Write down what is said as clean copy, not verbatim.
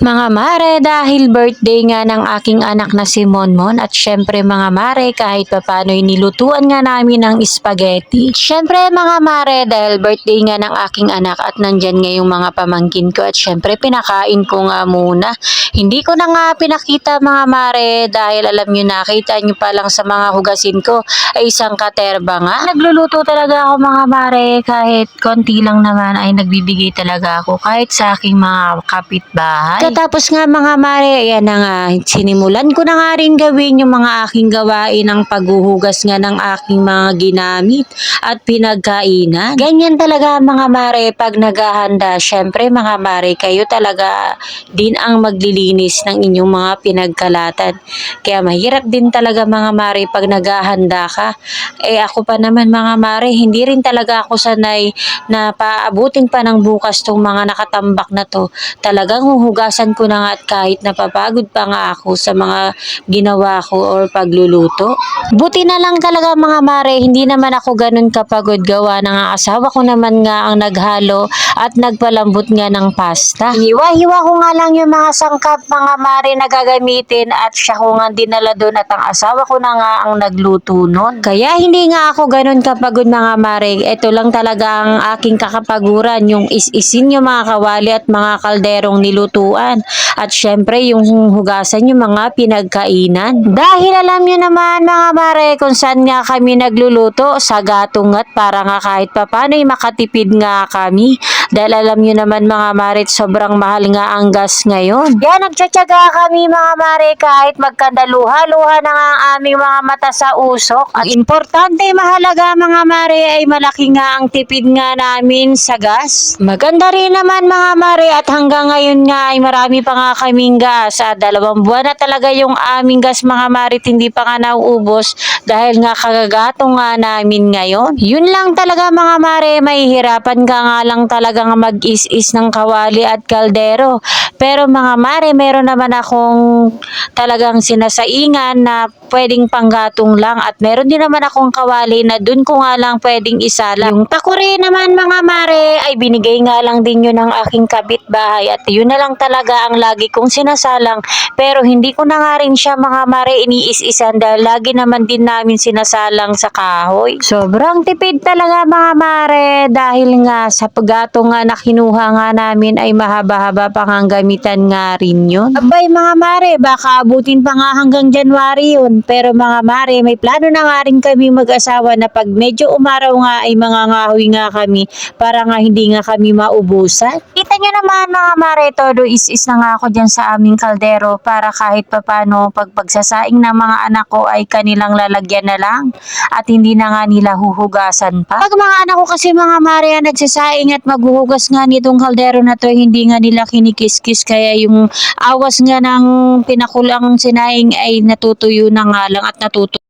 Mga mare, dahil birthday nga ng aking anak na si Monmon at syempre mga mare, kahit papano'y nilutuan nga namin ng spaghetti. Syempre mga mare, dahil birthday nga ng aking anak at nandyan nga yung mga pamangkin ko at syempre pinakain ko nga muna. Hindi ko na nga pinakita mga mare dahil alam nyo, nakita nyo pa lang sa mga hugasin ko ay isang katerba nga. Nagluluto talaga ako mga mare, kahit konti lang naman ay nagbibigay talaga ako kahit sa aking mga kapitbahay. Katapos nga mga mare, ayan na nga, sinimulan ko na nga rin gawin yung mga aking gawain ng paghuhugas nga ng aking mga ginamit at pinagkainan. Ganyan talaga mga mare pag naghahanda. Syempre mga mare, kayo talaga din ang maglilinis ng inyong mga pinagkalatan. Kaya mahirap din talaga mga mare pag naghahanda ka. Ako pa naman mga mare, hindi rin talaga ako sanay na paabutin pa ng bukas tong mga nakatambak na to. Talagang huhugasan ko na nga at kahit napapagod pa nga ako sa mga ginawa ko or pagluluto. Buti na lang talaga mga mare, hindi naman ako ganun kapagod gawa ng asawa ko naman nga ang naghalo at nagpalambot nga ng pasta. Iniwa-hiwa ko nga lang yung mga sangkap mga mare na gagamitin at siya ko nga dinala doon at ang asawa ko na nga ang nagluto nun. Kaya hindi nga ako ganun kapagod mga mare. Ito lang talaga ang aking kakapaguran, yung is-isin yung mga kawali at mga kalderong nilutuan. At syempre yung hugasan yung mga pinagkainan. Dahil alam nyo naman mga mare kung saan nga kami nagluluto, sa gatungat para nga kahit papano'y makatipid nga kami. Dahil alam nyo naman mga mare, sobrang mahal nga ang gas ngayon. Kaya nagtsatsaga kami mga mare kahit magkandaluha-luha na nga ang aming mga mata sa usok. Ang importante mahalaga mga mare ay malaki nga ang tipid nga namin sa gas. Maganda rin naman mga mare at hanggang ngayon nga ay marami pa nga kaming gas. 2 buwan na talaga yung aming gas mga mare, hindi pa nga nauubos dahil nga kagagatong nga namin ngayon. Yun lang talaga mga mare, mahihirapan ka nga lang talagang mag-is-is ng kawali at kaldero. Pero mga mare, meron naman akong talagang sinasaingan na pwedeng panggatong lang at meron din naman akong kawali na dun ko nga lang pwedeng isala. Yung pakuri naman mga mare ay binigay nga lang din yun ng aking kapitbahay at yun na lang talaga ang lagi kong sinasalang, pero hindi ko na nga rin siya mga mare iniis-isan dahil lagi naman din namin sinasalang sa kahoy. Sobrang tipid talaga mga mare dahil nga sa paggatong nga na kinuha nga namin ay mahaba-haba pa nga gamitan nga rin yun. Abay mga mare, baka abutin pa nga hanggang January yun. Pero mga mare, may plano na nga rin kami mag-asawa na pag medyo umaraw nga ay mangangahoy nga kami para nga hindi nga kami maubusan. Kita nyo naman mga mare, todo is na nga ako dyan sa aming kaldero para kahit papano pag pagsasaing ng mga anak ko ay kanilang lalagyan na lang at hindi na nga nila huhugasan pa. Pag mga anak ko kasi mga mare nagsasaing at maghuhugas nga nitong kaldero na to, hindi nga nila kinikis-kis kaya yung awas nga ng pinakulang sinaing ay natutuyo na nga lang at natutuyo.